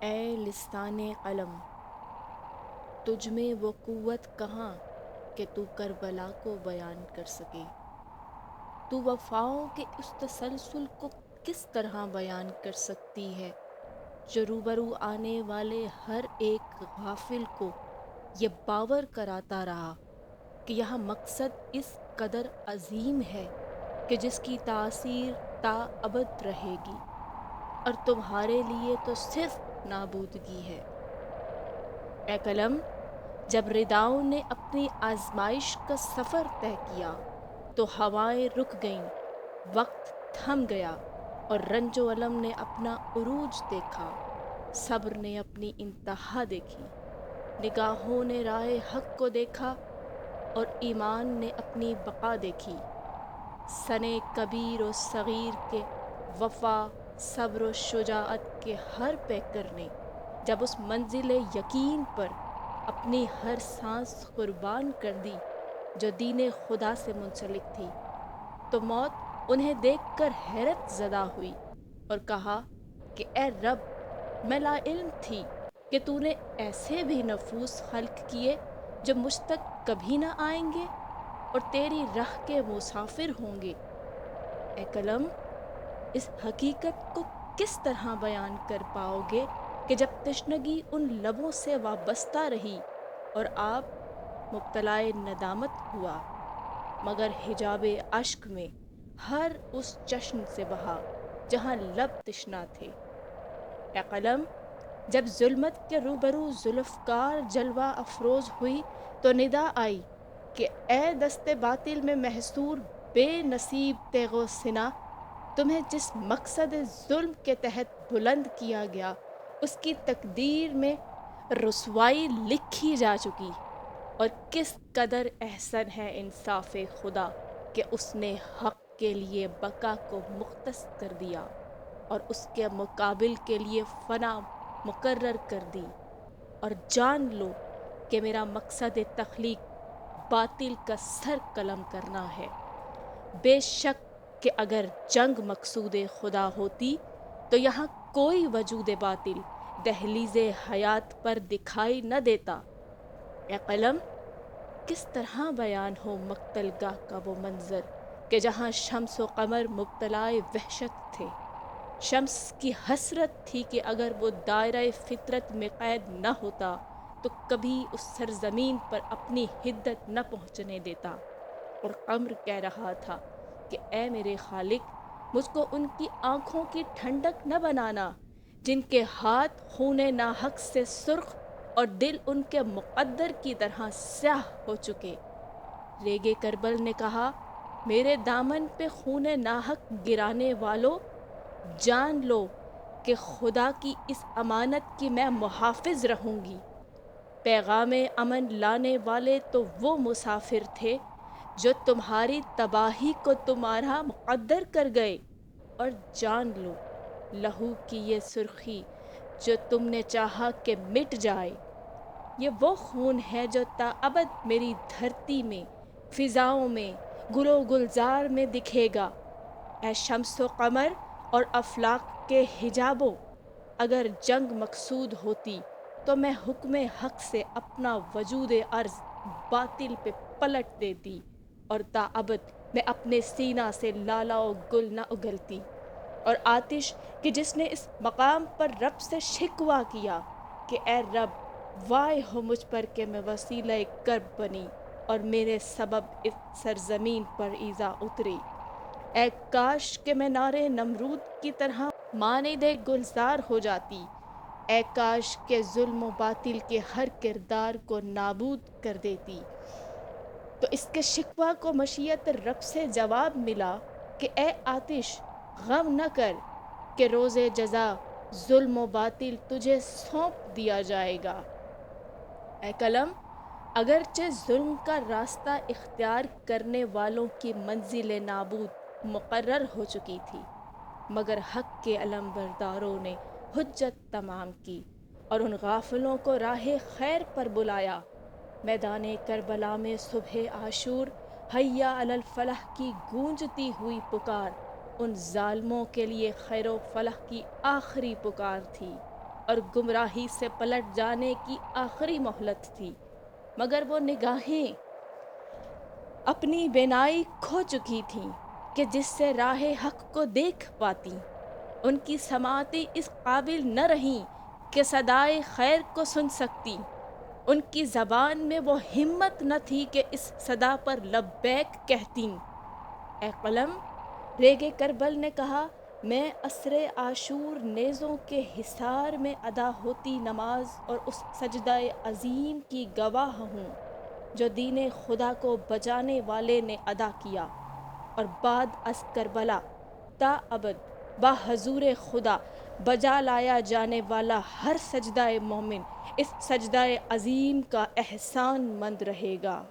اے لسان قلم، تجھ میں وہ قوت کہاں کہ تو کربلا کو بیان کر سکے؟ تو وفاؤں کے اس تسلسل کو کس طرح بیان کر سکتی ہے جو روبرو آنے والے ہر ایک غافل کو یہ باور کراتا رہا کہ یہاں مقصد اس قدر عظیم ہے کہ جس کی تاثیر تا ابد رہے گی، اور تمہارے لیے تو صرف نابودگی ہے۔ اے قلم، جب رداؤں نے اپنی آزمائش کا سفر طے کیا تو ہوائیں رک گئیں، وقت تھم گیا، اور رنج و الم نے اپنا عروج دیکھا، صبر نے اپنی انتہا دیکھی، نگاہوں نے راہ حق کو دیکھا، اور ایمان نے اپنی بقا دیکھی۔ سنے کبیر و صغیر کے وفا، صبر و شجاعت کے ہر پیکر نے جب اس منزل یقین پر اپنی ہر سانس قربان کر دی جو دین خدا سے منسلک تھی، تو موت انہیں دیکھ کر حیرت زدہ ہوئی اور کہا کہ اے رب، میں لا علم تھی کہ تو نے ایسے بھی نفوس خلق کیے جو مجھ تک کبھی نہ آئیں گے اور تیری راہ کے مسافر ہوں گے۔ اے قلم، اس حقیقت کو کس طرح بیان کر پاؤ گے کہ جب تشنگی ان لبوں سے وابستہ رہی اور آپ مبتلا ندامت ہوا، مگر حجاب اشک میں ہر اس چشم سے بہا جہاں لب تشنا تھے۔ اے قلم، جب ظلمت کے روبرو ذوالفقار جلوہ افروز ہوئی تو ندا آئی کہ اے دست باطل میں محصور بے نصیب تیغ و سنا، تمہیں جس مقصد ظلم کے تحت بلند کیا گیا اس کی تقدیر میں رسوائی لکھی جا چکی، اور کس قدر احسن ہے انصاف خدا کہ اس نے حق کے لیے بقا کو مختص کر دیا اور اس کے مقابل کے لیے فنا مقرر کر دی۔ اور جان لو کہ میرا مقصد تخلیق باطل کا سر قلم کرنا ہے۔ بے شک کہ اگر جنگ مقصود خدا ہوتی تو یہاں کوئی وجود باطل دہلیز حیات پر دکھائی نہ دیتا۔ اے قلم، کس طرح بیان ہو مقتل گاہ کا وہ منظر کہ جہاں شمس و قمر مبتلا وحشت تھے۔ شمس کی حسرت تھی کہ اگر وہ دائرہ فطرت میں قید نہ ہوتا تو کبھی اس سرزمین پر اپنی حدت نہ پہنچنے دیتا، اور قمر کہہ رہا تھا کہ اے میرے خالق، مجھ کو ان کی آنکھوں کی ٹھنڈک نہ بنانا جن کے ہاتھ خون ناحق سے سرخ اور دل ان کے مقدر کی طرح سیاہ ہو چکے۔ ریگِ کربل نے کہا، میرے دامن پہ خون ناحق گرانے والو، جان لو کہ خدا کی اس امانت کی میں محافظ رہوں گی۔ پیغام امن لانے والے تو وہ مسافر تھے جو تمہاری تباہی کو تمہارا مقدر کر گئے، اور جان لو لہو کی یہ سرخی جو تم نے چاہا کہ مٹ جائے، یہ وہ خون ہے جو تا ابد میری دھرتی میں، فضاؤں میں، گل و گلزار میں دکھے گا۔ اے شمس و قمر اور افلاک کے حجابوں، اگر جنگ مقصود ہوتی تو میں حکم حق سے اپنا وجود عرض باطل پہ پلٹ دیتی، اور تا ابد میں اپنے سینہ سے لالا و گل نہ اگلتی۔ اور آتش کہ جس نے اس مقام پر رب سے شکوہ کیا کہ اے رب، وائے ہو مجھ پر کہ میں وسیلہ کرب بنی اور میرے سبب اس سرزمین پر ایذا اتری۔ اے کاش کہ میں نارے نمرود کی طرح مانند گلزار ہو جاتی، اے کاش کہ ظلم و باطل کے ہر کردار کو نابود کر دیتی۔ تو اس کے شکوہ کو مشیت رب سے جواب ملا کہ اے آتش، غم نہ کر کہ روز جزا ظلم و باطل تجھے سونپ دیا جائے گا۔ اے قلم، اگرچہ ظلم کا راستہ اختیار کرنے والوں کی منزل نابود مقرر ہو چکی تھی، مگر حق کے علم برداروں نے حجت تمام کی اور ان غافلوں کو راہ خیر پر بلایا۔ میدان کربلا میں صبح عاشور حیا علی الفلاح کی گونجتی ہوئی پکار ان ظالموں کے لیے خیر و فلاح کی آخری پکار تھی۔ اور گمراہی سے پلٹ جانے کی آخری مہلت تھی، مگر وہ نگاہیں اپنی بینائی کھو چکی تھیں کہ جس سے راہ حق کو دیکھ پاتی۔ ان کی سماعتیں اس قابل نہ رہیں کہ صدائے خیر کو سن سکتی۔ ان کی زبان میں وہ ہمت نہ تھی کہ اس صدا پر لبیک کہتیں۔ اے قلم، ریگ کربل نے کہا، میں عصر عاشور نیزوں کے حصار میں ادا ہوتی نماز اور اس سجدہ عظیم کی گواہ ہوں جو دین خدا کو بچانے والے نے ادا کیا، اور بعد از کربلا تا ابد با حضور خدا بجا لایا جانے والا ہر سجدہ مومن اس سجدہ عظیم کا احسان مند رہے گا۔